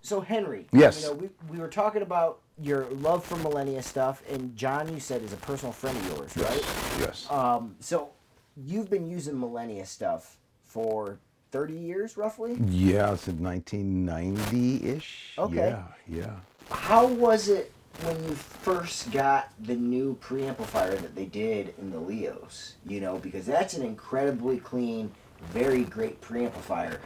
So Henry, Yes. we were talking about your love for Millennia stuff, and John, you said is a personal friend of yours, right? Yes. So you've been using Millennia stuff for 30 years, roughly? Yeah, since 1990-ish. Okay. Yeah. How was it when you first got the new preamplifier that they did in the Leos? Because that's an incredibly clean, very great preamplifier.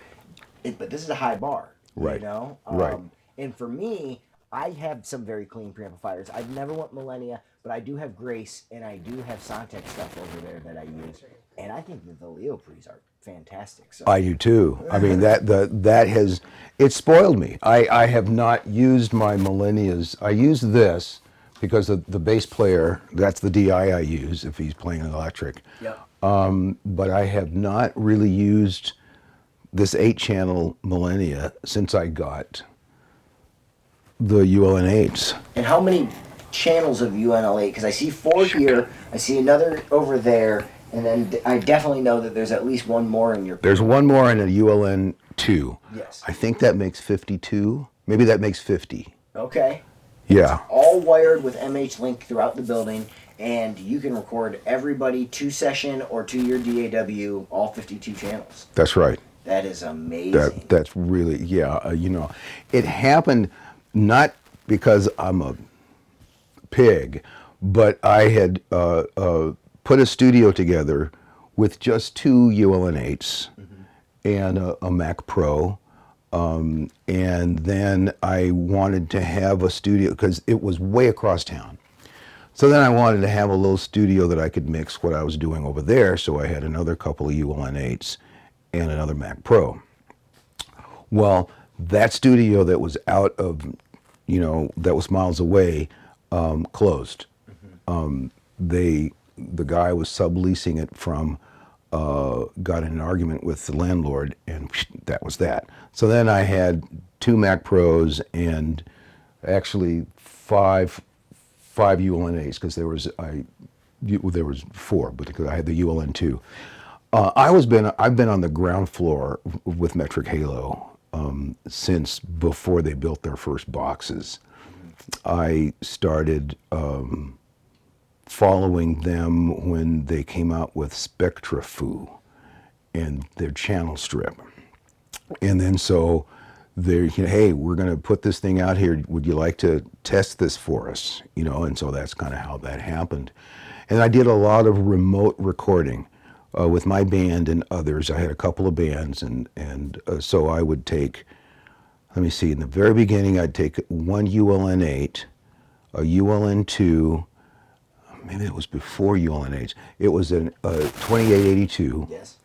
But this is a high bar. Right. Right. And for me, I have some very clean preamplifiers. I've never went Millennia, but I do have Grace and I do have Sontec stuff over there that I use. And I think that the Leo pre's are fantastic. So I do too. I mean that has it spoiled me. I have not used my Millennias. I use this because the bass player, that's the DI I use if he's playing an electric. yeah. But I have not really used this 8-channel Millennia since I got the ULN8s. And how many channels of UNL8? Because I see 4 here, I see another over there, and then I definitely know that there's at least one more in your. There's one more in a ULN2. Yes. I think that makes 52. Maybe that makes 50. Okay. Yeah. All wired with MH Link throughout the building, and you can record everybody to session or to your DAW, all 52 channels. That's right. That is amazing. That's really, it happened not because I'm a pig, but I had put a studio together with just 2 ULN8s and a Mac Pro. And then I wanted to have a studio because it was way across town. So then I wanted to have a little studio that I could mix what I was doing over there. So I had another couple of ULN8s and another Mac Pro. Well, that studio that was out of, that was miles away, closed. The guy was subleasing it from, got in an argument with the landlord, and that was that. So then I had 2 Mac Pros and actually five ULN8s because there was 4, but because I had the ULN2. I've been on the ground floor with Metric Halo since before they built their first boxes. I started following them when they came out with Spectrafoo and their channel strip. And then so they're, hey, we're going to put this thing out here. Would you like to test this for us? And so that's kind of how that happened. And I did a lot of remote recording with my band and others. I had a couple of bands, and so I would take, let me see, in the very beginning, I'd take one ULN8, a ULN2, maybe it was before ULN8s. It was a 2882. Yes.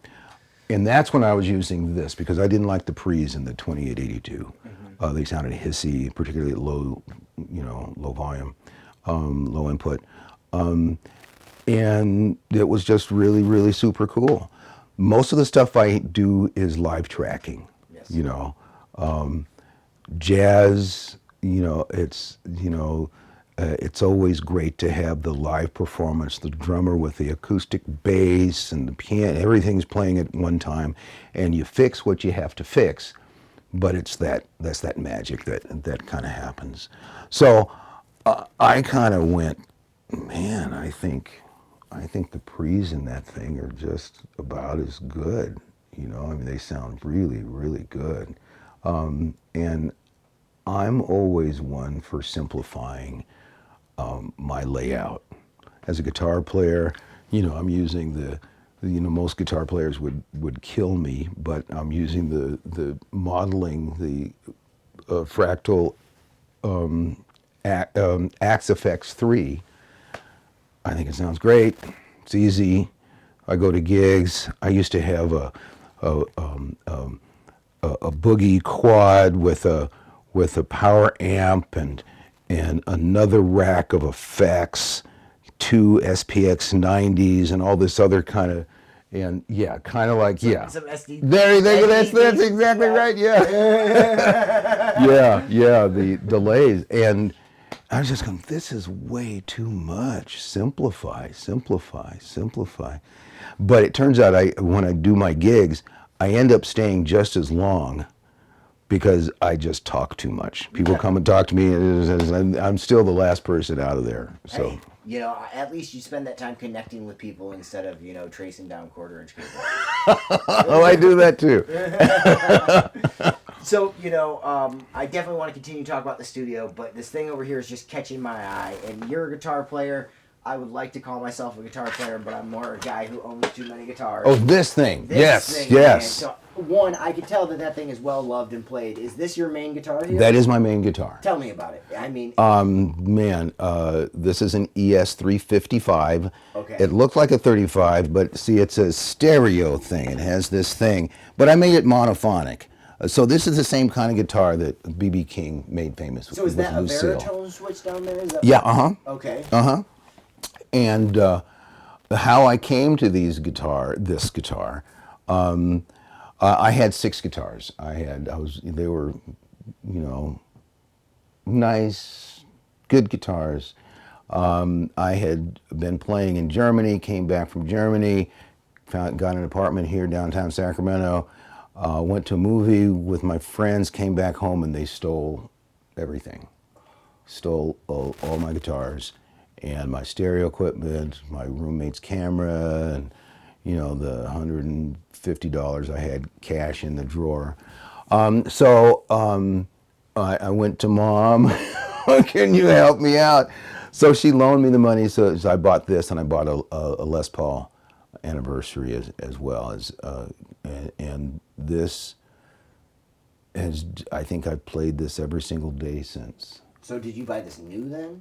And that's when I was using this because I didn't like the pre's in the 2882. They sounded hissy, particularly at low, low volume, low input. And it was just really, really super cool. Most of the stuff I do is live tracking, Yes. Jazz, it's always great to have the live performance, the drummer with the acoustic bass and the piano, everything's playing at one time, and you fix what you have to fix, but that's that magic that kind of happens. So I kind of went, man, I think the pre's in that thing are just about as good. They sound really, really good. And I'm always one for simplifying my layout. As a guitar player, I'm using most guitar players would kill me, but I'm using the modeling, the fractal Axe FX 3. I think it sounds great. It's easy. I go to gigs. I used to have a boogie quad with a power amp and another rack of effects, 2 SPX 90s and all this other kind of, and yeah, kind of like, yeah. Some SD. There, that's exactly right, yeah. yeah, the delays. And I was just going, this is way too much. Simplify. But it turns out when I do my gigs, I end up staying just as long because I just talk too much. People come and talk to me, and I'm still the last person out of there. So. Hey, you know, at least you spend that time connecting with people instead of, you know, tracing down quarter-inch cable. Oh, I do that too. So, you know, I definitely want to continue to talk about the studio, but this thing over here is just catching my eye. And you're a guitar player. I would like to call myself a guitar player, but I'm more a guy who owns too many guitars. Oh, this thing. This yes, thing, yes. Man. So, one, I can tell that thing is well loved and played. Is this your main guitar here? That is my main guitar. Tell me about it. I mean, this is an ES355. Okay. It looked like a 35, but see, it's a stereo thing. It has this thing, but I made it monophonic. So this is the same kind of guitar that B.B. King made famous. So is with that a Lucille. baritone switch down there? Is that Yeah. Uh huh. Okay. Uh huh. And how I came to this guitar, I had 6 guitars. They were, you know, nice, good guitars. I had been playing in Germany, came back from Germany, got an apartment here downtown Sacramento, went to a movie with my friends, came back home, and they stole everything. Stole all my guitars and my stereo equipment, my roommate's camera, and you know, the $150 I had cash in the drawer. So I went to Mom, can you help me out? So she loaned me the money, so I bought this, and I bought a Les Paul Anniversary as well. And this I think I've played this every single day since. So did you buy this new then?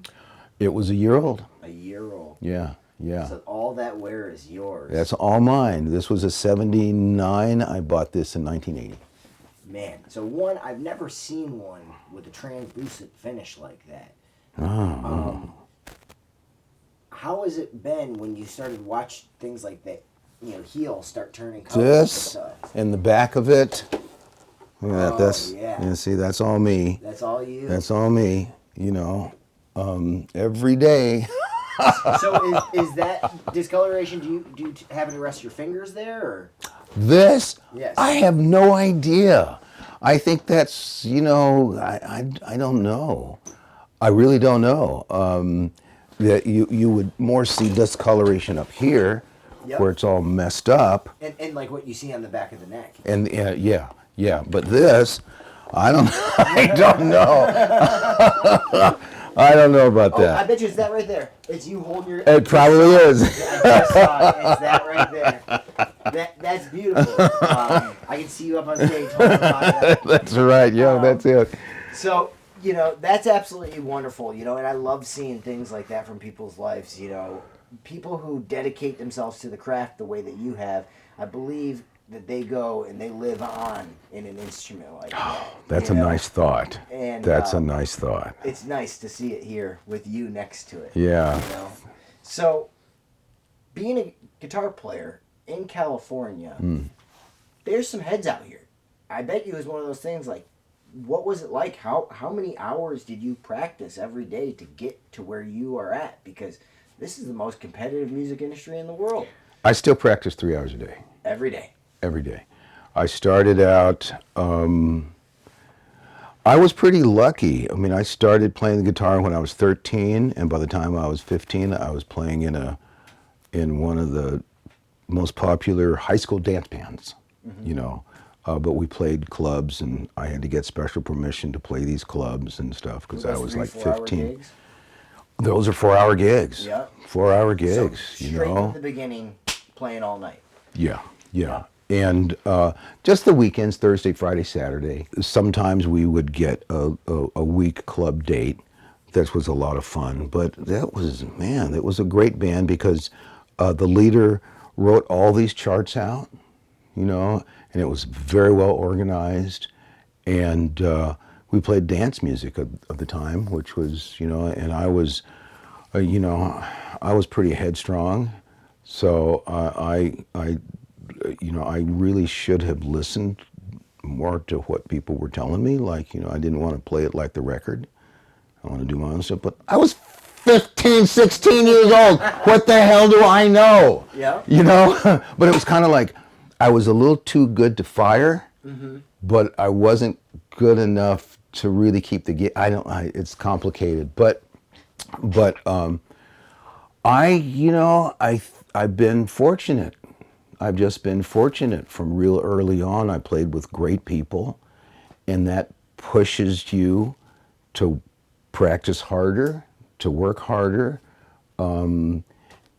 It was a year old. A year old. Yeah, yeah. So all that wear is yours. That's all mine. This was a 79. I bought this in 1980. Man, so one, I've never seen one with a translucent finish like that. Oh. How has it been when you started watch things like that, you know, heel start turning colors and This stuff? and the back of it. Look at that. That's, yeah. you see, that's all me. That's all you? That's all me, you know, every day. So is that discoloration, do you have to rest your fingers there, or? This? Yes. I have no idea. I think that's, you know, I don't know. I really don't know. That you would more see discoloration up here, Yep. where it's all messed up. And like what you see on the back of the neck. And yeah. But this, I don't know. I don't know about that. I bet you it's that right there. It's you holding your... It probably is. I just saw it. It's that right there. That's beautiful. I can see you up on stage holding on to that. That's right, that's it. So, you know, that's absolutely wonderful, you know, and I love seeing things like that from people's lives, you know. People who dedicate themselves to the craft the way that you have, I believe that they go and they live on in an instrument like that. That's a nice thought. And that's a nice thought. It's nice to see it here with you next to it. Yeah. You know? So, being a guitar player in California, there's some heads out here. I bet you it was one of those things like, what was it like? How many hours did you practice every day to get to where you are at? Because this is the most competitive music industry in the world. I still practice 3 hours a day. Every day. Every day. I started out, I was pretty lucky. I mean, I started playing the guitar when I was 13, and by the time I was 15, I was playing in one of the most popular high school dance bands, you know. But we played clubs, and I had to get special permission to play these clubs and stuff because I was like 15. Gigs? Those are 4-hour gigs. Yep. 4-hour gigs, So you straight know. from the beginning, playing all night. Yeah. And just the weekends, Thursday, Friday, Saturday. Sometimes we would get a week club date. That was a lot of fun. But that was a great band because the leader wrote all these charts out, you know, and it was very well organized. And we played dance music of the time, which was, you know, and I was, you know, I was pretty headstrong. So you know, I really should have listened more to what people were telling me. Like, you know, I didn't want to play it like the record. I want to do my own stuff. But I was 15, 16 years old. What the hell do I know? Yeah. You know? But it was kind of like I was a little too good to fire, but I wasn't good enough to really keep the gig. It's complicated, but I've been fortunate. I've just been fortunate from real early on. I played with great people, and that pushes you to practice harder, to work harder.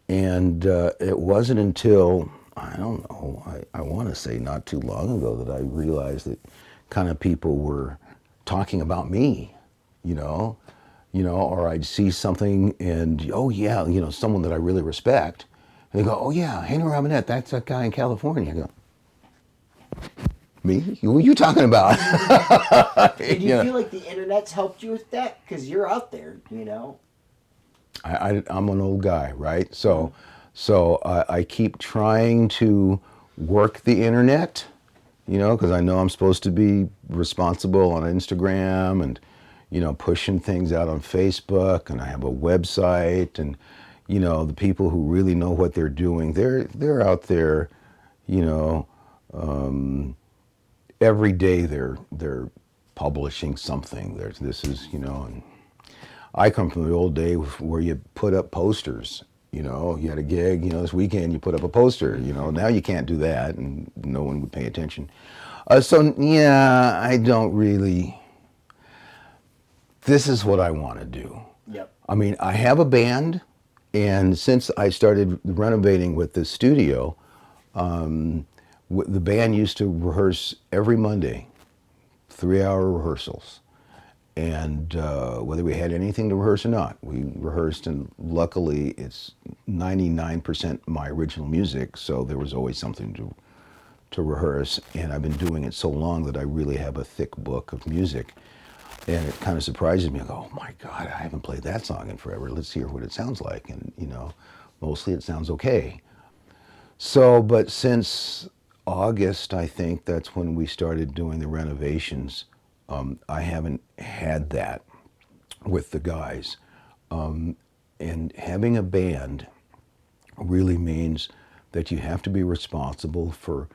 It wasn't until, I don't know, I want to say not too long ago that I realized that kind of people were talking about me, or I'd see something and, oh yeah, someone that I really respect. And they go, oh yeah, Henry Robinett, that's that guy in California. I go, me? Who are you talking about? Do you feel like the internet's helped you with that? Because you're out there, I'm an old guy, right? So I keep trying to work the internet, because I know I'm supposed to be responsible on Instagram and, pushing things out on Facebook, and I have a website, and, the people who really know what they're doing, they're out there, every day they're publishing something. And I come from the old day where you put up posters. You had a gig, this weekend you put up a poster. Now you can't do that, and no one would pay attention. I don't really. This is what I want to do. Yep. I mean, I have a band, and since I started renovating with the studio, the band used to rehearse every Monday, 3-hour rehearsals. And whether we had anything to rehearse or not, we rehearsed, and luckily it's 99% my original music, so there was always something to rehearse. And I've been doing it so long that I really have a thick book of music. And it kind of surprises me. I go, oh my God, I haven't played that song in forever. Let's hear what it sounds like. And, mostly it sounds okay. So, but since August, I think that's when we started doing the renovations. I haven't had that with the guys. And having a band really means that you have to be responsible for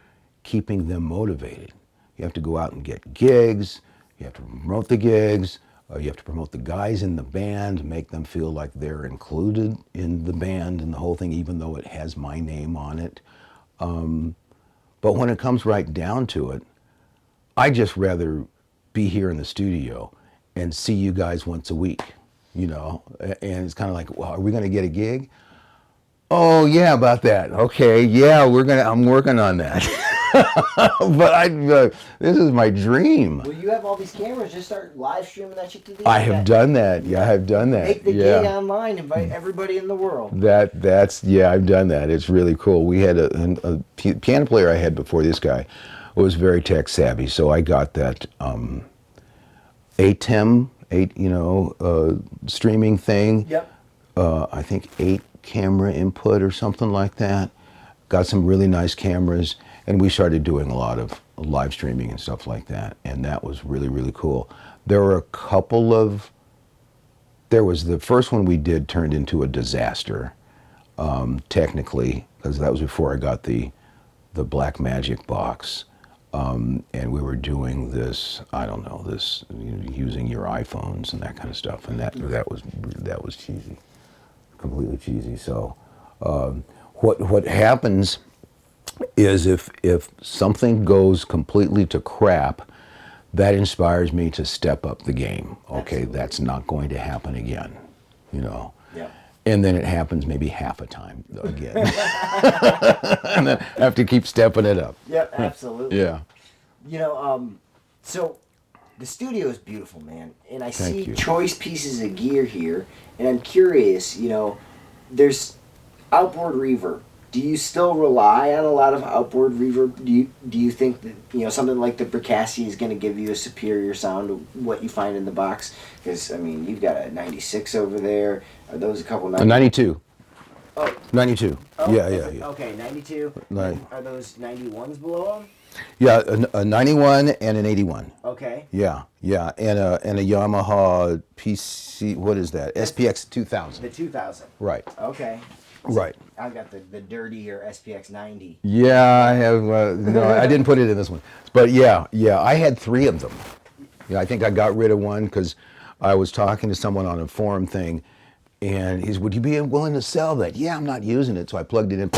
keeping them motivated. You have to go out and get gigs. You have to promote the gigs. You have to promote the guys in the band, make them feel like they're included in the band and the whole thing, even though it has my name on it. But when it comes right down to it, I just rather be here in the studio and see you guys once a week, and it's kind of like, well, are we going to get a gig? Oh yeah, about that. Okay, yeah, I'm working on that. But this is my dream. Well, you have all these cameras. Just start live streaming that shit to the I have done that. Yeah, I have done that. Make the gig online. Invite everybody in the world. I've done that. It's really cool. We had a piano player I had before this guy was very tech savvy, so I got that ATEM, streaming thing. Yep. I think 8 camera input or something like that. Got some really nice cameras, and we started doing a lot of live streaming and stuff like that, and that was really, really cool. There were a couple of, there was the first one we did turned into a disaster, technically, because that was before I got the Black Magic box. And we were doing this, using your iPhones and that kind of stuff, and that was cheesy, completely cheesy. So, what happens is if something goes completely to crap, that inspires me to step up the game. Okay, absolutely. That's not going to happen again, Yeah. And then it happens maybe half a time again. And then I have to keep stepping it up. Yep, absolutely. Yeah. So the studio is beautiful, man. And I Thank see you. choice pieces of gear here. And I'm curious, there's outboard reverb. Do you still rely on a lot of outboard reverb? Do you think that something like the Bricassi is going to give you a superior sound to what you find in the box? Because you've got a 96 over there. Are those a couple? 92. Oh, 92. oh, Yeah. Okay, 92. Right. Are those 91s below them? Yeah, a 91 and an 81. Okay. Yeah, and a Yamaha PC. What is that? SPX 2000. The 2000. Right. Okay. Right. I've got the dirtier SPX 90. Yeah, I have. No, I didn't put it in this one. But yeah, I had 3 of them. Yeah, I think I got rid of one because I was talking to someone on a forum thing, and he's, "Would you be willing to sell that?" Yeah, I'm not using it, so I plugged it in.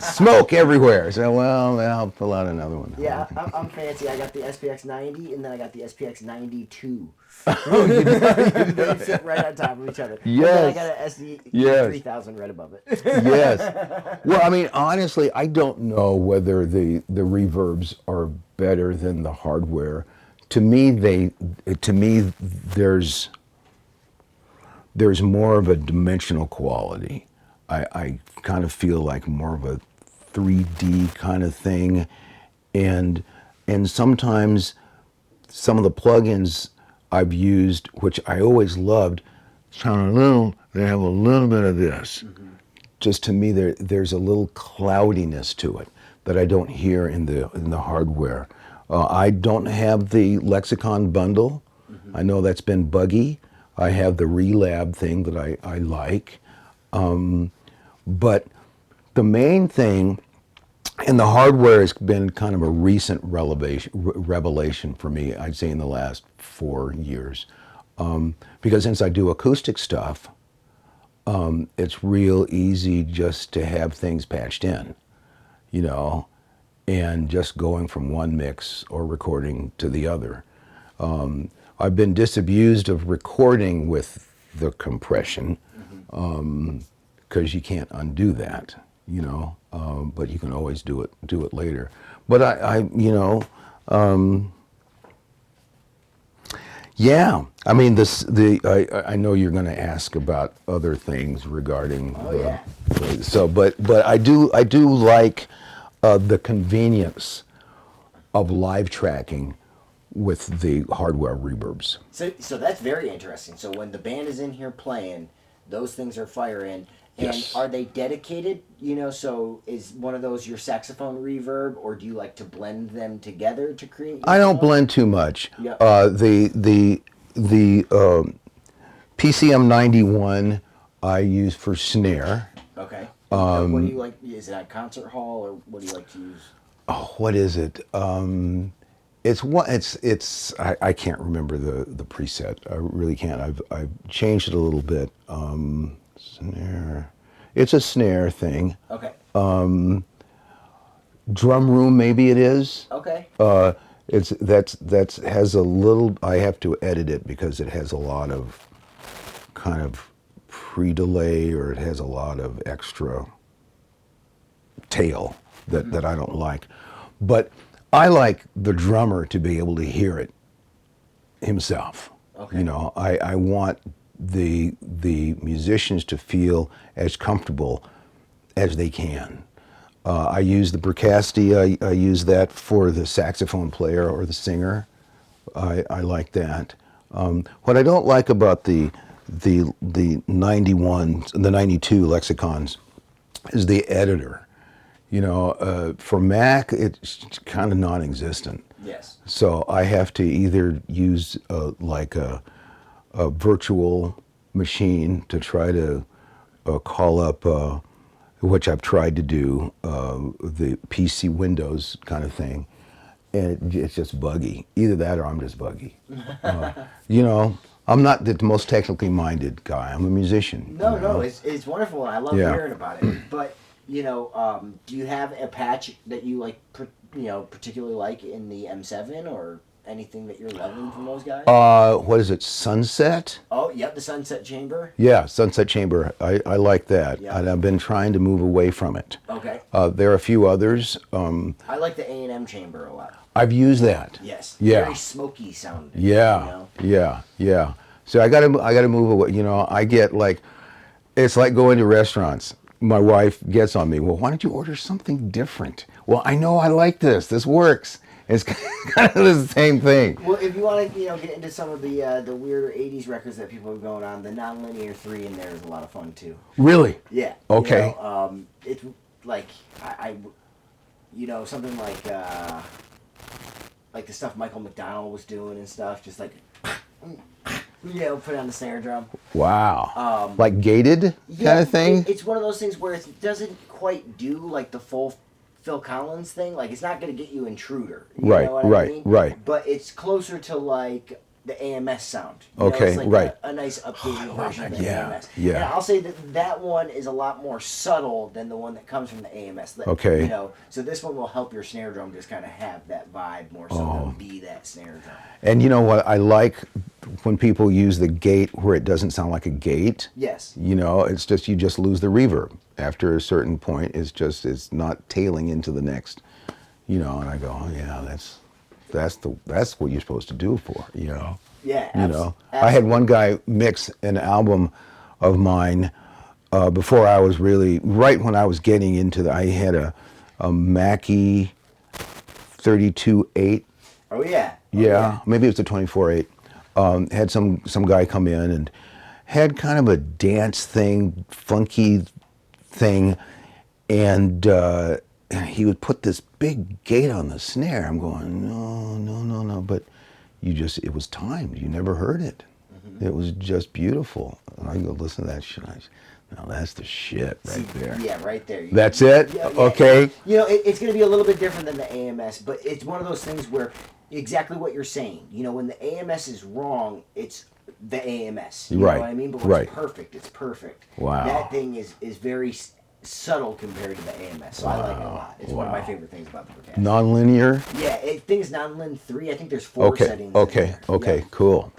Smoke everywhere. So I'll pull out another one. Yeah, I'm fancy. I got the SPX 90, and then I got the SPX 92. Oh, you did. They sit right on top of each other. Yes. And then I got an SD Yes. 3000 right above it. Yes. Well, I mean, honestly, I don't know whether the reverbs are better than the hardware. To me, there's more of a dimensional quality. I kind of feel like more of a 3D kind of thing, and sometimes some of the plugins I've used, which I always loved, sound a little. They have a little bit of this. Mm-hmm. Just to me, there's a little cloudiness to it that I don't hear in the hardware. I don't have the Lexicon bundle. Mm-hmm. I know that's been buggy. I have the Relab thing that I like. But the main thing, and the hardware has been kind of a recent revelation for me, I'd say in the last 4 years. Because since I do acoustic stuff, it's real easy just to have things patched in, and just going from one mix or recording to the other. I've been disabused of recording with the compression, because you can't undo that, but you can always do it later. But yeah, I mean, I know you're going to ask about other things regarding. But I do like the convenience of live tracking with the hardware reverbs. So that's very interesting. So when the band is in here playing, those things are firing. And Yes. Are they dedicated? So is one of those your saxophone reverb, or do you like to blend them together to create? I don't blend too much. Yep. The PCM 91 I use for snare. Okay. What do you like? Is it at concert hall, or what do you like to use? Oh, what is it? I can't remember the preset. I really can't. I've changed it a little bit. Snare. It's a snare thing. Okay. Drum room, maybe it is. Okay. That's has a little. I have to edit it because it has a lot of kind of pre-delay, or it has a lot of extra tail that I don't like. But I like the drummer to be able to hear it himself. Okay. I want the musicians to feel as comfortable as they can. I use the Bricasti. I use that for the saxophone player or the singer. I like that. What I don't like about the 91s, the 92 lexicons, is the editor. For Mac, it's kind of non-existent. Yes. So I have to either use like a virtual machine to try to call up, which I've tried to do, the PC Windows kind of thing, and it's just buggy. Either that or I'm just buggy. I'm not the most technically minded guy. I'm a musician. No, it's wonderful. I love Yeah. hearing about it. But do you have a patch that you like, particularly like in the M7, or anything that you're loving from those guys? What is it? Sunset? Oh, yep, the Sunset Chamber. Yeah, Sunset Chamber. I like that, Yeah. and I've been trying to move away from it. Okay. There are a few others. I like the A&M Chamber a lot. I've used that. Yes. Yeah. Very smoky sounding. Yeah. Yeah. So I gotta move away. I get like, it's like going to restaurants. My wife gets on me. Well, why don't you order something different? Well, I know I like this. This works. It's kind of the same thing. Well, if you want to, get into some of the weirder '80s records that people are going on, the Nonlinear 3 in there is a lot of fun too. Really? Yeah. Okay. It's like something like the stuff Michael McDonald was doing and stuff, just like put on the snare drum. Wow. Like gated kind of thing? It's one of those things where it doesn't quite do like the full Phil Collins thing. Like, it's not going to get you Intruder. You know what I mean? Right. But it's closer to like the AMS sound. Okay, it's like right. a nice updated version of the AMS. Yeah. And I'll say that one is a lot more subtle than the one that comes from the AMS. Okay. So this one will help your snare drum just kind of have that vibe more so than be that snare drum. And you know what? I like when people use the gate where it doesn't sound like a gate. Yes. It's just, you just lose the reverb. After a certain point, it's not tailing into the next, and I go, oh yeah, that's what you're supposed to do for, Yeah. Absolutely. I had one guy mix an album of mine before I was right when I was getting into I had a Mackie 32.8. Oh yeah. Yeah, maybe it was a 24.8. Had some guy come in and had kind of a dance thing, funky thing, and he would put this big gate on the snare. I'm going, no, but it was timed. You never heard it. Mm-hmm. It was just beautiful. And I go, listen to that shit. Now that's the shit right there. Yeah, right there. That's it? Yeah, okay. It's going to be a little bit different than the AMS, but it's one of those things where exactly what you're saying. When the AMS is wrong, it's the AMS. You know what I mean? But when it's perfect, it's perfect. Wow. That thing is very subtle compared to the AMS, so I like it a lot. It's one of my favorite things about the Percassion. Non-linear? Yeah, I think it's non-lin 3. I think there's 4 settings. Okay, cool.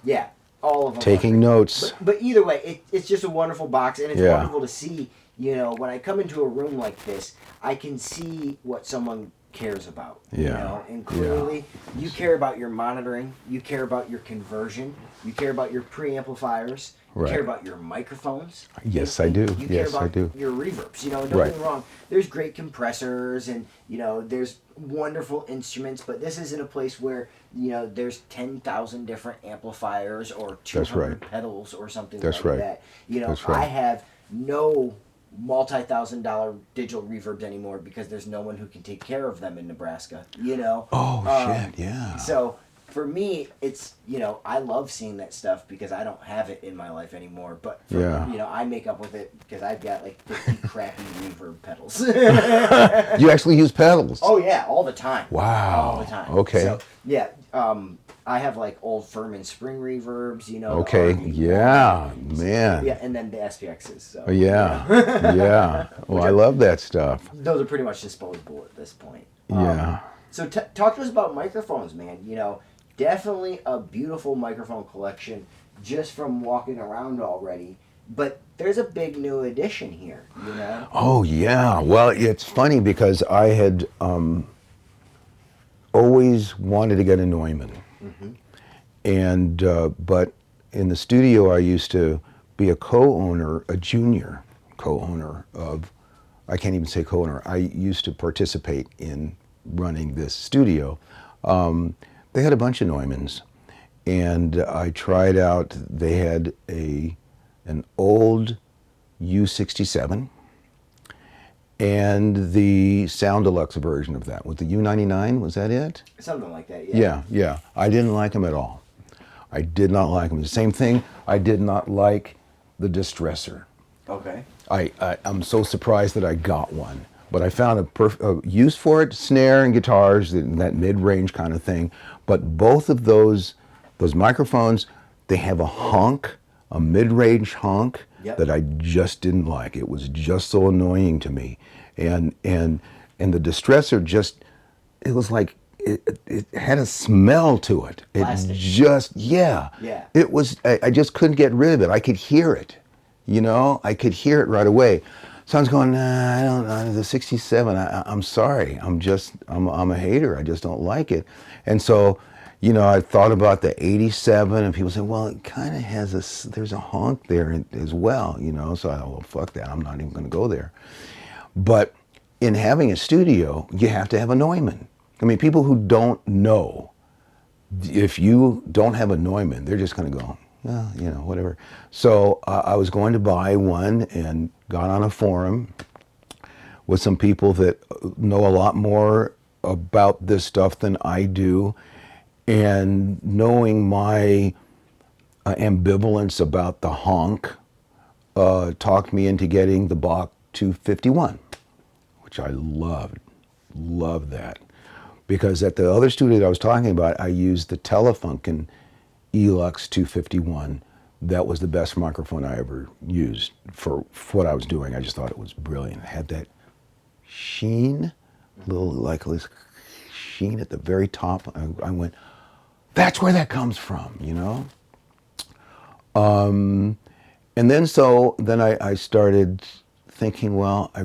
Yeah, all of them. Taking notes. But either way, it's just a wonderful box, and it's wonderful to see. When I come into a room like this, I can see what someone cares about. And clearly, you care about your monitoring, you care about your conversion, you care about your preamplifiers. You care about your microphones. Yes, I do. You care about your reverbs. Don't get me wrong. There's great compressors and, there's wonderful instruments, but this isn't a place where, there's 10,000 different amplifiers or 200 pedals or something like that. I have no multi-$1,000 digital reverbs anymore because there's no one who can take care of them in Nebraska, shit, yeah. So for me, it's, I love seeing that stuff because I don't have it in my life anymore. But, I make up with it because I've got like 50 crappy reverb pedals. You actually use pedals? Oh, yeah, all the time. Wow. All the time. Okay. So, yeah, I have like old Furman spring reverbs, Okay, yeah, man. Yeah, and then the SPXs. So, yeah. Well, I love that stuff. Those are pretty much disposable at this point. Yeah. So talk to us about microphones, man. Definitely a beautiful microphone collection just from walking around already. But there's a big new addition here, Oh, yeah. Well, it's funny because I had always wanted to get a Neumann. Mm-hmm. And, but in the studio, I used to be a junior co-owner of, I can't even say co-owner, I used to participate in running this studio. They had a bunch of Neumanns, and I tried out. They had an old U67 and the Sound Deluxe version of that. Was the U99, was that it? Something like that, yeah. Yeah. I didn't like them at all. I did not like them. The same thing, I did not like the Distressor. Okay. I'm so surprised that I got one. But I found a use for it, snare and guitars, that mid-range kind of thing. But both of those microphones, they have a honk, a mid-range honk that I just didn't like. It was just so annoying to me. And the Distressor it was like, it had a smell to it. Plastic. Yeah. It was, I just couldn't get rid of it. I could hear it, I could hear it right away. So I was going, nah, I don't know, the 67, I'm sorry. I'm a hater. I just don't like it. And so, I thought about the 87, and people say, well, it kind of has there's a honk there as well, So I thought, well, fuck that. I'm not even going to go there. But in having a studio, you have to have a Neumann. I mean, people who don't know, if you don't have a Neumann, they're just going to go, whatever. So I was going to buy one and got on a forum with some people that know a lot more about this stuff than I do. And knowing my ambivalence about the honk talked me into getting the Bach 251, which I loved that. Because at the other studio that I was talking about, I used the Telefunken Elux 251. That was the best microphone I ever used for what I was doing. I just thought it was brilliant. It had that sheen, this sheen at the very top. I went, that's where that comes from, you know? And then I started thinking, well, I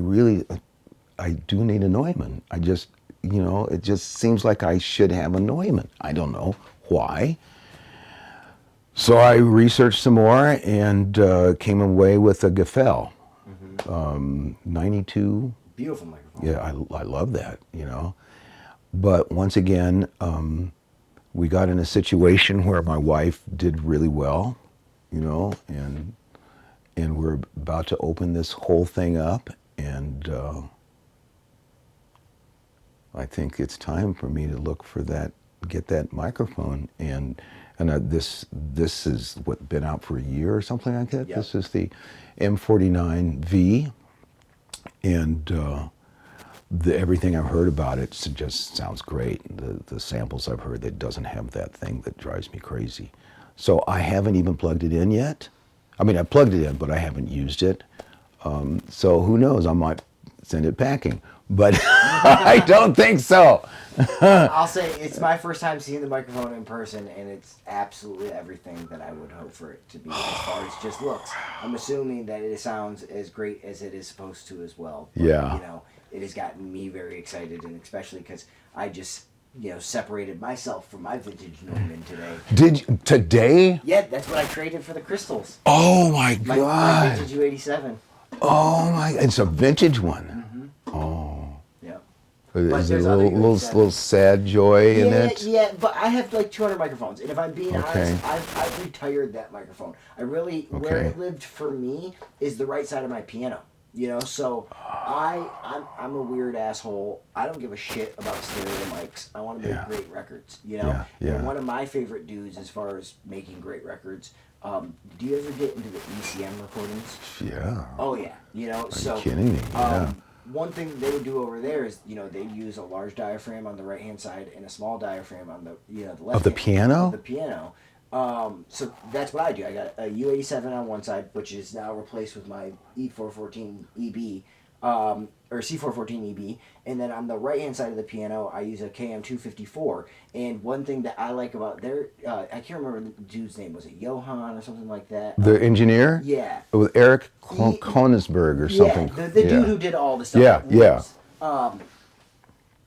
do need a Neumann. It just seems like I should have a Neumann. I don't know why. So I researched some more and came away with a Gefell 92. Beautiful microphone. Yeah, I love that, you know. But once again, we got in a situation where my wife did really well, you know, and we're about to open this whole thing up, and I think it's time for me to look for get that microphone, and this is been out for a year or something like that. Yep. This is the M49V, and everything I've heard about it just sounds great. The samples I've heard, that doesn't have that thing that drives me crazy. So I haven't even plugged it in yet. I mean, I plugged it in, but I haven't used it. So who knows? I might send it packing, but I don't think so. I'll say it's my first time seeing the microphone in person, and it's absolutely everything that I would hope for it to be as far as just looks. I'm assuming that it sounds as great as it is supposed to as well. But, Yeah. You know, it has gotten me very excited, and especially because I just, separated myself from my vintage Neumann today. Did you, today? Yeah, that's what I traded for the crystals. Oh my My God. vintage U87. Oh my, it's a vintage one. Mm-hmm. Oh. Yeah. Is there there's a other little sad joy in it? Yeah, but I have like 200 microphones, and if I'm being Okay. honest, I've retired that microphone. Where it lived for me is the right side of my piano. So I'm a weird asshole. I don't give a shit about stereo mics. I want to make great records. Yeah. And one of my favorite dudes as far as making great records. Do you ever get into the ECM recordings? Yeah. Oh yeah. Are you kidding me? Yeah. One thing that they would do over there is, they'd use a large diaphragm on the right hand side and a small diaphragam on the the left. Of the piano? Of the piano. So that's what I do. I got a U87 on one side, which is now replaced with my E414 EB, or C414 EB, and then on the right hand side of the piano, I use a KM254. And one thing that I like about their, I can't remember the dude's name. Was it Johan or something like that? The engineer? Yeah. With Eric Koenigsberg or something. Yeah, the dude who did all the stuff. Yeah.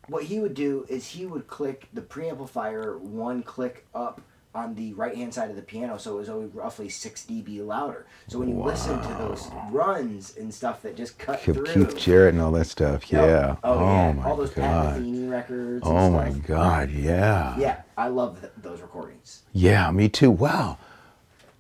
What he would do is he would click the preamplifier one click up on the right-hand side of the piano, so it was always roughly 6 dB louder. So when you listen to those runs and stuff that just cut through... Keith Jarrett and all that stuff, yeah. Oh, yeah. My all those Pat God. Metheny records Oh, and my stuff. God, yeah. Yeah, I love those recordings. Yeah, me too. Wow.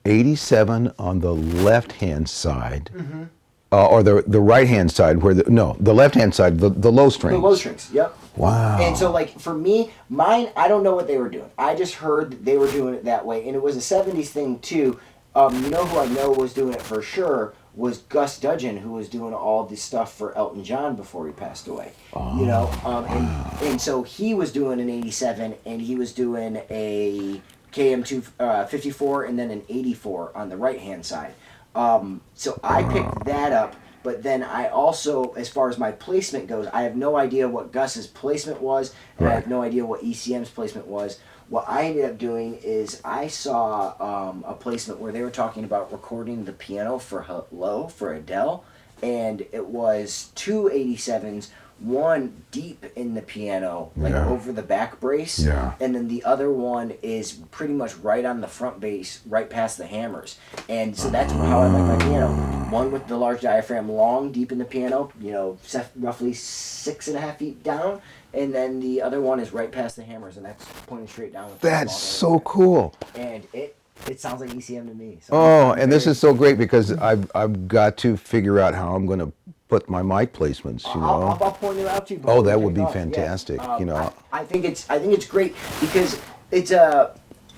87 on the left-hand side. Mm-hmm. Or the right-hand side, the left-hand side, the low strings. The low strings, yep. Wow. And so, for me, mine, I don't know what they were doing. I just heard that they were doing it that way. And it was a 70s thing, too. Who I know was doing it for sure was Gus Dudgeon, who was doing all the stuff for Elton John before he passed away. And so he was doing an 87, and he was doing a KM254 and then an 84 on the right-hand side. So I picked that up. But then I also, as far as my placement goes, I have no idea what Gus's placement was, and I have no idea what ECM's placement was. What I ended up doing is I saw a placement where they were talking about recording the piano for Hello, for Adele, and it was two 87s, one deep in the piano, over the back brace, and then the other one is pretty much right on the front bass, right past the hammers. And so that's how I like my piano. One with the large diaphragm, long, deep in the piano, roughly 6.5 feet down, and then the other one is right past the hammers, and that's pointing straight down. That's so cool. And it sounds like ECM to me. So and this is so great because I've got to figure out how I'm going to put my mic placements. I'll point it out to you. That would be fantastic. I think it's great because it's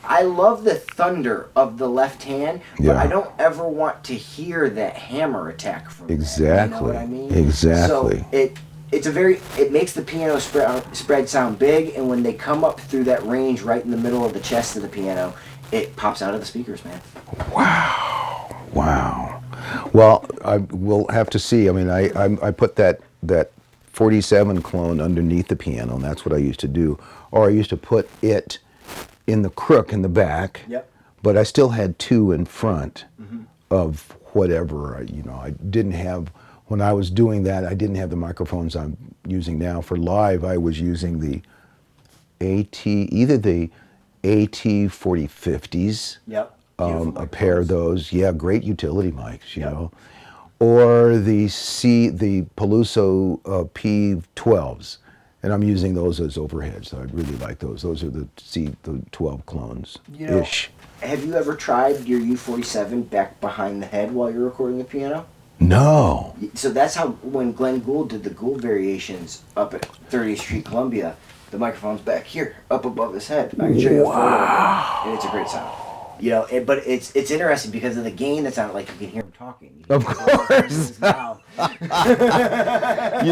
I love the thunder of the left hand, but Yeah. I don't ever want to hear that hammer attack from that. Exactly. You know what I mean? Exactly. So it makes the piano spread sound big, and when they come up through that range right in the middle of the chest of the piano, it pops out of the speakers, man. Wow. Wow. Well, I will have to see. I mean, I put that 47 clone underneath the piano, and that's what I used to do. Or I used to put it in the crook in the back. Yep. But I still had two in front of whatever. I didn't have, when I was doing that, I didn't have the microphones I'm using now. For live, I was using the either the AT 4050s. Yep. A pair of those, yeah, great utility mics, you Yep. know, or the Peluso P12s, and I'm using those as overheads. So I really like those. Those are the 12 clones ish. Have you ever tried your U47 back behind the head while you're recording the piano? No. So that's how when Glenn Gould did the Gould variations up at 30th Street, Columbia, the microphone's back here, up above his head. I can show you a photo of it, and it's a great sound. You know, but it's interesting because of the gain that's on it. Like you can hear him talking. Of course. You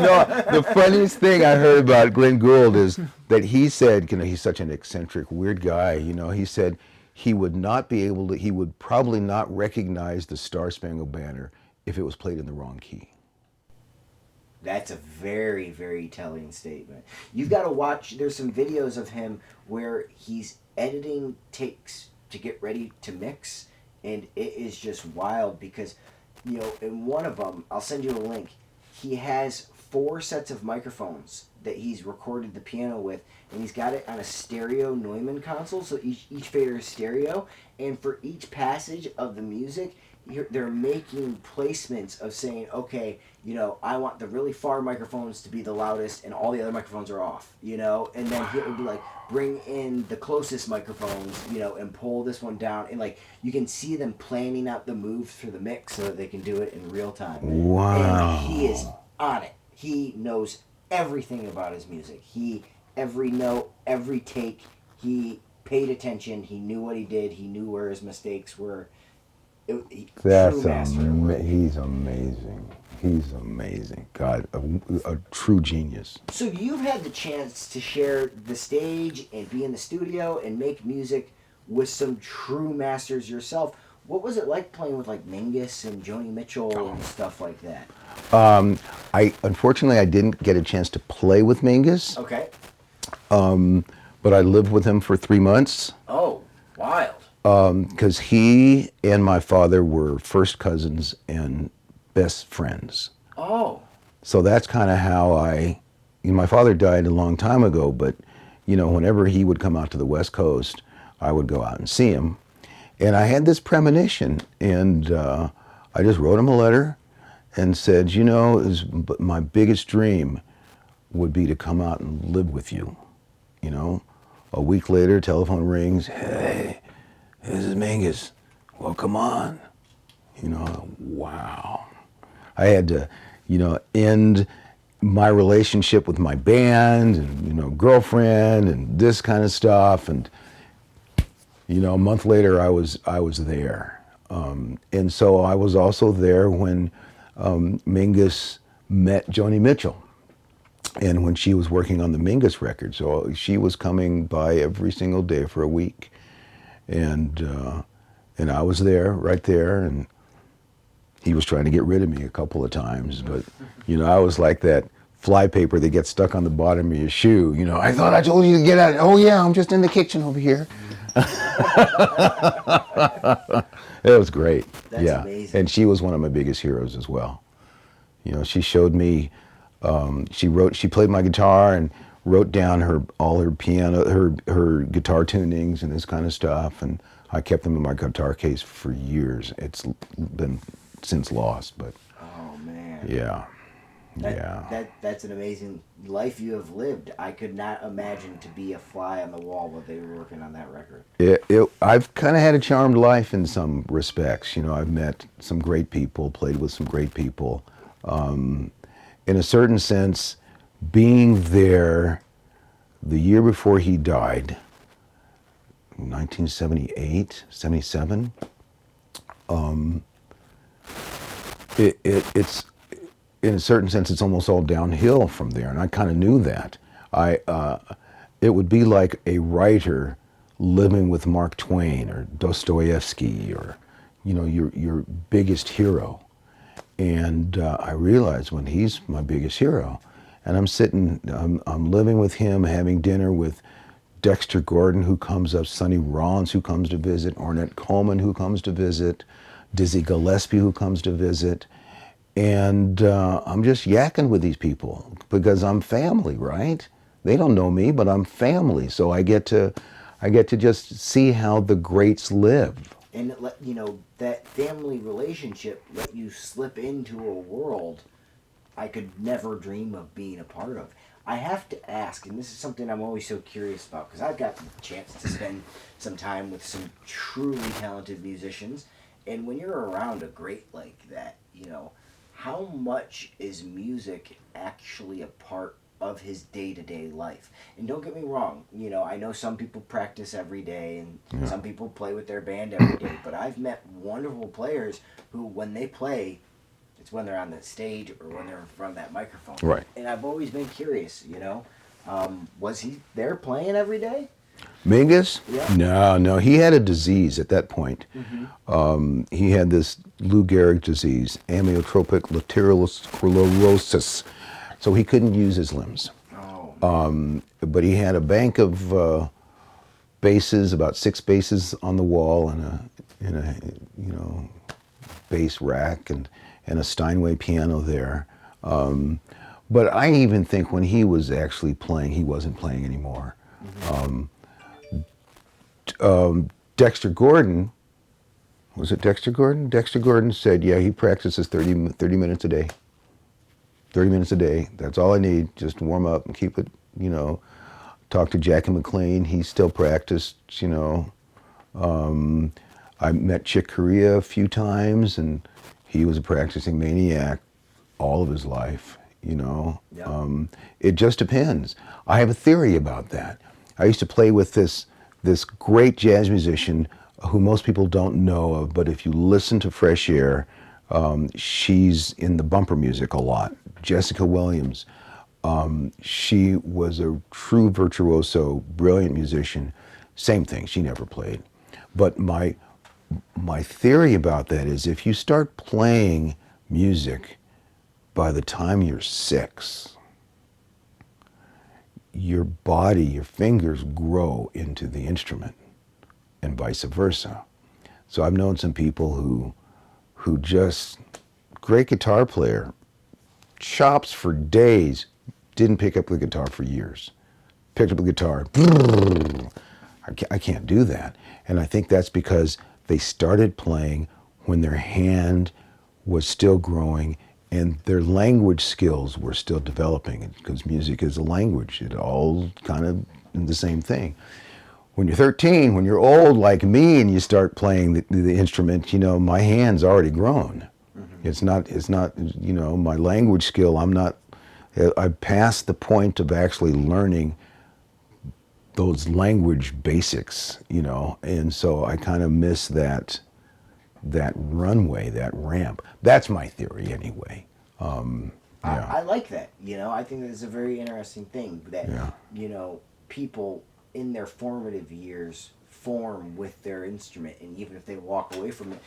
know, the funniest thing I heard about Glenn Gould is that he said, you know, he's such an eccentric, weird guy. You know, he said he would not be able to. He would probably not recognize the Star Spangled Banner if it was played in the wrong key. That's a very, very telling statement. You've got to watch. There's some videos of him where he's editing takes to get ready to mix, and it is just wild because, you know, in one of them, I'll send you a link, he has 4 sets of microphones that he's recorded the piano with, and he's got it on a stereo Neumann console, so each fader is stereo, and for each passage of the music, they're making placements of saying, okay, you know, I want the really far microphones to be the loudest and all the other microphones are off, you know, and then it would be like, bring in the closest microphones, you know, and pull this one down, and like you can see them planning out the moves for the mix so that they can do it in real time. Wow. And he is on it. He knows everything about his music. Every note, every take, he paid attention. He knew what he did. He knew where his mistakes were. That's he's amazing. He's amazing. God, a true genius. So you've had the chance to share the stage and be in the studio and make music with some true masters yourself. What was it like playing with like Mingus and Joni Mitchell and stuff like that? Unfortunately I didn't get a chance to play with Mingus. Okay. But I lived with him for 3 months. Oh, wild. Because he and my father were first cousins and best friends. Oh. So that's kind of how my father died a long time ago, but, you know, whenever he would come out to the West Coast, I would go out and see him. And I had this premonition, and I just wrote him a letter and said, you know, my biggest dream would be to come out and live with you, you know. A week later, telephone rings, hey, this is Mingus. Well, come on. You know, wow. I had to, you know, end my relationship with my band and, you know, girlfriend and this kind of stuff. And, you know, a month later, I was there. And so I was also there when Mingus met Joni Mitchell. And when she was working on the Mingus record. So she was coming by every single day for a week. And I was there, right there, and he was trying to get rid of me a couple of times, but, you know, I was like that flypaper that gets stuck on the bottom of your shoe, you know, I thought I told you to get out. Oh yeah, I'm just in the kitchen over here. It was great. That's amazing. And she was one of my biggest heroes as well. You know, she showed me, she played my guitar and wrote down all her piano, her guitar tunings and this kind of stuff, and I kept them in my guitar case for years. It's been since lost, but oh man, yeah, that's an amazing life you have lived. I could not imagine to be a fly on the wall while they were working on that record. I've kind of had a charmed life in some respects. You know, I've met some great people, played with some great people. In a certain sense, being there the year before he died, 1978, 77. It's in a certain sense, it's almost all downhill from there, and I kind of knew that. It would be like a writer living with Mark Twain or Dostoevsky or, your biggest hero. And I realized when he's my biggest hero, and I'm living with him, having dinner with Dexter Gordon, who comes up, Sonny Rollins, who comes to visit, Ornette Coleman, who comes to visit, Dizzy Gillespie, who comes to visit. And I'm just yakking with these people because I'm family, right? They don't know me, but I'm family. So I get to just see how the greats live. And that family relationship let you slip into a world I could never dream of being a part of. I have to ask, and this is something I'm always so curious about, because I've got the chance to spend some time with some truly talented musicians, and when you're around a great like that, how much is music actually a part of his day-to-day life? And don't get me wrong, I know some people practice every day and some people play with their band every day, but I've met wonderful players who, when they play, it's when they're on the stage or when they're in front of that microphone. Right. And I've always been curious, was he there playing every day? Mingus? Yeah. No, he had a disease at that point. Mm-hmm. He had this Lou Gehrig disease, amyotrophic lateral sclerosis, so he couldn't use his limbs. Oh. But he had a bank of basses, about 6 basses on the wall, and a bass rack, and a Steinway piano there. But I even think when he was actually playing, he wasn't playing anymore. Mm-hmm. Dexter Gordon, was it Dexter Gordon? Dexter Gordon said, yeah, he practices 30 minutes a day. 30 minutes a day, that's all I need, just to warm up and keep it, Talk to Jackie McLean, he still practiced, I met Chick Corea a few times, and he was a practicing maniac all of his life, Yeah. It just depends. I have a theory about that. I used to play with this great jazz musician who most people don't know of, but if you listen to Fresh Air, she's in the bumper music a lot. Jessica Williams. She was a true virtuoso, brilliant musician. Same thing, she never played. But my theory about that is if you start playing music by the time you're 6, your body, your fingers grow into the instrument, and vice versa. So I've known some people who just, great guitar player, chops for days, didn't pick up the guitar for years. Picked up the guitar, I can't do that. And I think that's because they started playing when their hand was still growing and their language skills were still developing, because music is a language. It all kind of the same thing. When you're 13, when you're old like me and you start playing the instrument, my hand's already grown. Mm-hmm. It's not, my language skill, I've passed the point of actually learning those language basics, and so I kind of miss that runway, that ramp. That's my theory anyway. Yeah. I like that. I think that's a very interesting thing that, people in their formative years form with their instrument, and even if they walk away from it,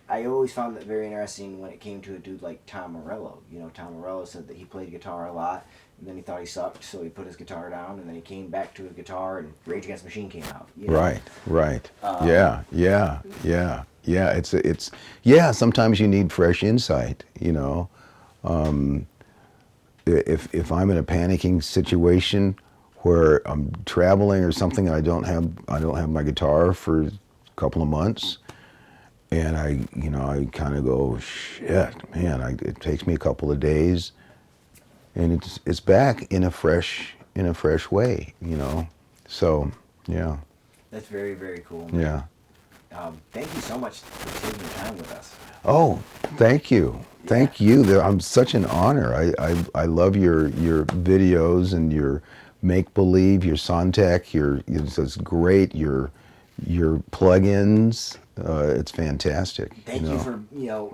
I always found that very interesting when it came to a dude like Tom Morello. Tom Morello said that he played guitar a lot, and then he thought he sucked, so he put his guitar down, and then he came back to his guitar, and Rage Against the Machine came out. Right. Yeah. It's sometimes you need fresh insight. If I'm in a panicking situation where I'm traveling or something, I don't have my guitar for a couple of months, and I kind of go, shit, man, it takes me a couple of days, and it's back in a fresh way, So, yeah. That's very, very cool, man. Yeah. Thank you so much for taking the time with us. Oh, thank you. Yeah. Thank you. I'm such an honor. I love your videos and your make-believe, your Sontec, it's great. your plugins. It's fantastic. Thank you for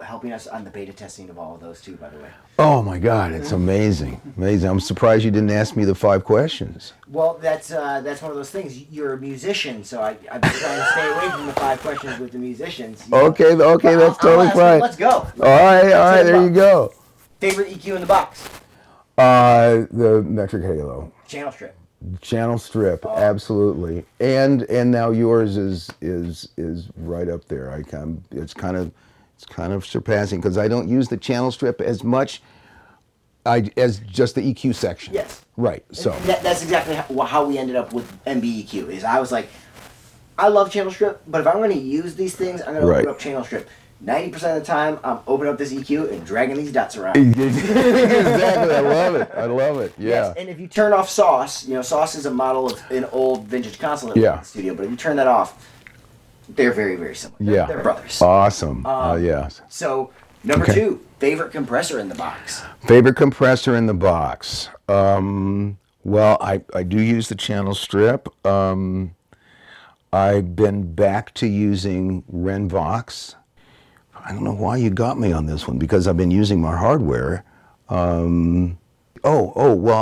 helping us on the beta testing of all of those too, by the way. Oh my God, it's amazing, amazing. I'm surprised you didn't ask me the 5 questions. Well, that's one of those things. You're a musician, so I've been trying to stay away from the 5 questions with the musicians. Okay, that's totally fine. Let's go. All right, there you go. Favorite EQ in the box? The metric halo. Channel strip. Channel strip, absolutely, and now yours is right up there. It's kind of surpassing because I don't use the channel strip as much as just the EQ section. Yes. Right. So that's exactly how we ended up with MBEQ. Is I was like, I love channel strip, but if I'm going to use these things, I'm going to open up channel strip. 90% of the time, I'm opening up this EQ and dragging these dots around. Exactly, I love it. Yeah. Yes, and if you turn off Sauce, Sauce is a model of an old vintage console that we have in the studio, but if you turn that off, they're very, very similar. They're brothers. Awesome. Yes. So, number 2, favorite compressor in the box. Favorite compressor in the box. Well, I do use the channel strip. I've been back to using Renvox. I don't know why you got me on this one, because I've been using my hardware. Well,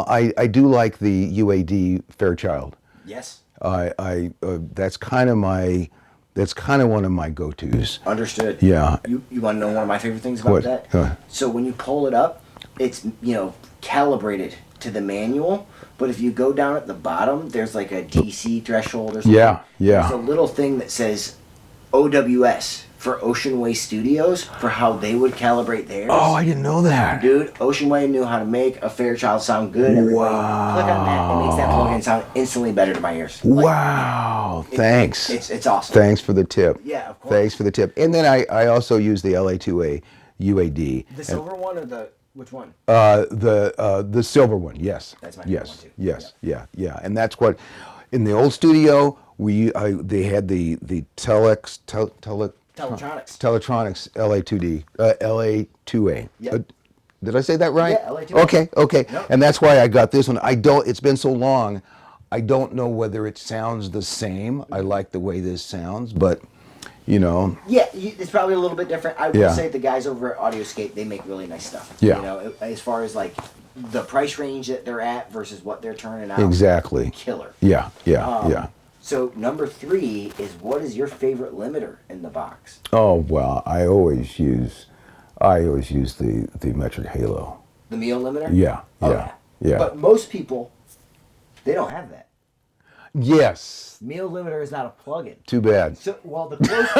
I do like the UAD Fairchild. Yes. That's kind of one of my go-tos. Understood. Yeah. You want to know one of my favorite things about that? So when you pull it up, it's calibrated to the manual, but if you go down at the bottom, there's like a DC threshold or something. Yeah. There's a little thing that says OWS for Ocean Way Studios for how they would calibrate theirs. Oh, I didn't know that. Dude, Ocean Way knew how to make a Fairchild sound good. Everybody click on that. It makes that plugin sound instantly better to my ears. Wow. Thanks. It's awesome. Thanks for the tip. Yeah, of course. Thanks for the tip. And then I also use the LA2A UAD. The silver one or which one? The silver one, yes. That's my favorite one too. Yes, yeah. And that's what, in the old studio, they had the Teletronics LA2A. Yep. Did I say that right? Yeah, LA2A. Okay. Yep. And that's why I got this one. It's been so long, I don't know whether it sounds the same. I like the way this sounds, but Yeah, it's probably a little bit different. I will say the guys over at Audioscape, they make really nice stuff. Yeah. As far as like the price range that they're at versus what they're turning out. Exactly. Killer. Yeah. So number 3 is, what is your favorite limiter in the box? Oh well, I always use the metric halo. The Mio limiter? Yeah. But most people, they don't have that. Yes. Mio limiter is not a plugin. Too bad. So, well, the closest,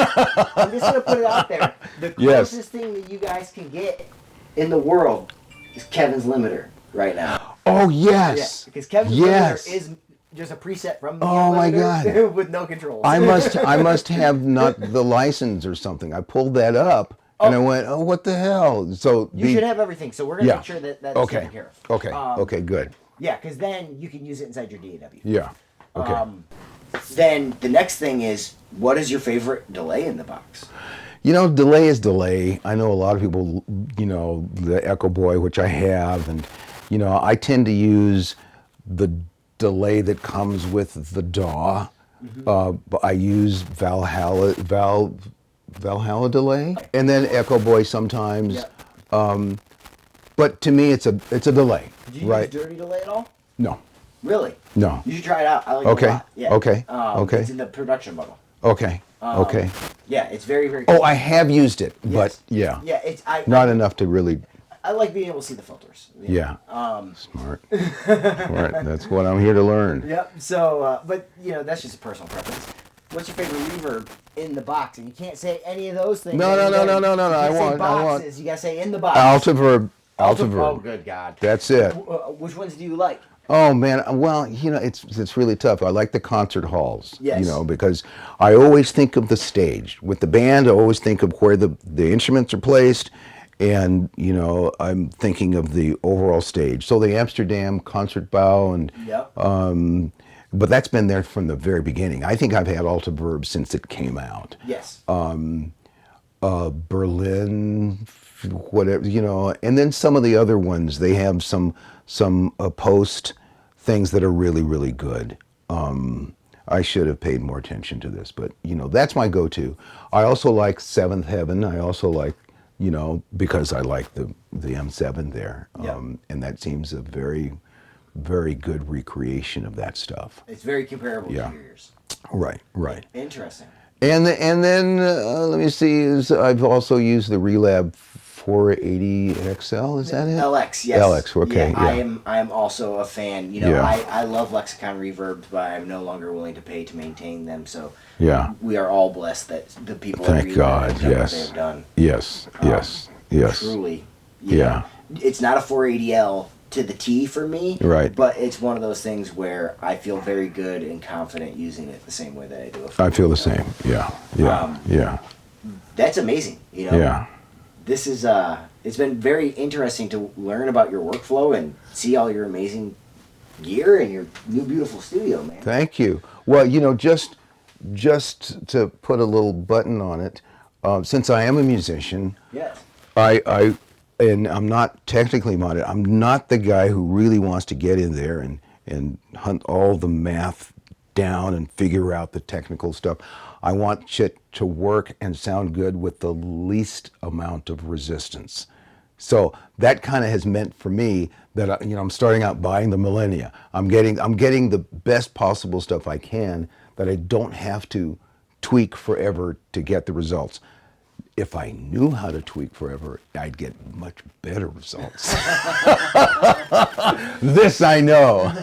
I'm just going to put it out there. The closest thing that you guys can get in the world is Kevin's limiter right now. Oh, yes. Yeah, because Kevin's limiter is just a preset from the my God. with no controls. I must have not the license or something. I pulled that up and I went, oh, what the hell? So you should have everything. So we're going to make sure that that's taken care of. Okay, good. Yeah, because then you can use it inside your DAW. Yeah. Okay. Then the next thing is, what is your favorite delay in the box? Delay is delay. I know a lot of people, the Echo Boy, which I have, and, I tend to use the delay that comes with the DAW. But I use Valhalla delay, and then Echo Boy sometimes. But to me, it's a delay. Did you use Dirty Delay at all? No. Really? No. You should try it out. I like it a lot. Yeah. Okay. It's in the production bundle. Okay. Yeah, it's very, very cool. Oh, I have used it, but yeah. Yeah, not enough to really. I like being able to see the filters. Yeah. Smart. Smart. That's what I'm here to learn. Yep. So, but that's just a personal preference. What's your favorite reverb in the box? And you can't say any of those things. No. I want. You gotta say in the box. Altiverb. Oh, good God. That's it. Which ones do you like? Oh man, well, it's really tough. I like the concert halls, yes. Because I always think of the stage. With the band, I always think of where the instruments are placed, and I'm thinking of the overall stage. So the Amsterdam concert bow, and but that's been there from the very beginning. I think I've had Altiverb since it came out. Yes. Berlin, whatever, and then some of the other ones, they have some post things that are really, really good. I should have paid more attention to this, but that's my go-to. I also like Seventh Heaven. I also like, because I like the M7 there, Yeah. and that seems a very, very good recreation of that stuff. It's very comparable Yeah. to yours. Right, right. Interesting. And then let me see. I've also used the Relab 480 XL. Is that it? LX, yes. LX. Okay. Yeah. I am also a fan. Yeah. I love Lexicon reverbs, but I'm no longer willing to pay to maintain them. So Yeah. we are all blessed that the people Thank at Relab God. have done what Yes. they have done. Yes. Yes. Yes. Truly. Yeah. It's not a 480L to the T for me. Right. But it's one of those things where I feel very good and confident using it the same way that I do a 480L. I feel the same. Yeah. Yeah. Yeah. That's amazing. Yeah. This is it's been very interesting to learn about your workflow and see all your amazing gear and your new beautiful studio, man. Thank you. Well, just to put a little button on it, since I am a musician, Yes. And I'm not technically minded. I'm not the guy who really wants to get in there and hunt all the math down and figure out the technical stuff. I want shit to work and sound good with the least amount of resistance. So that kind of has meant for me that I'm starting out buying the Millennia. I'm getting the best possible stuff I can that I don't have to tweak forever to get the results. If I knew how to tweak forever, I'd get much better results. This I know.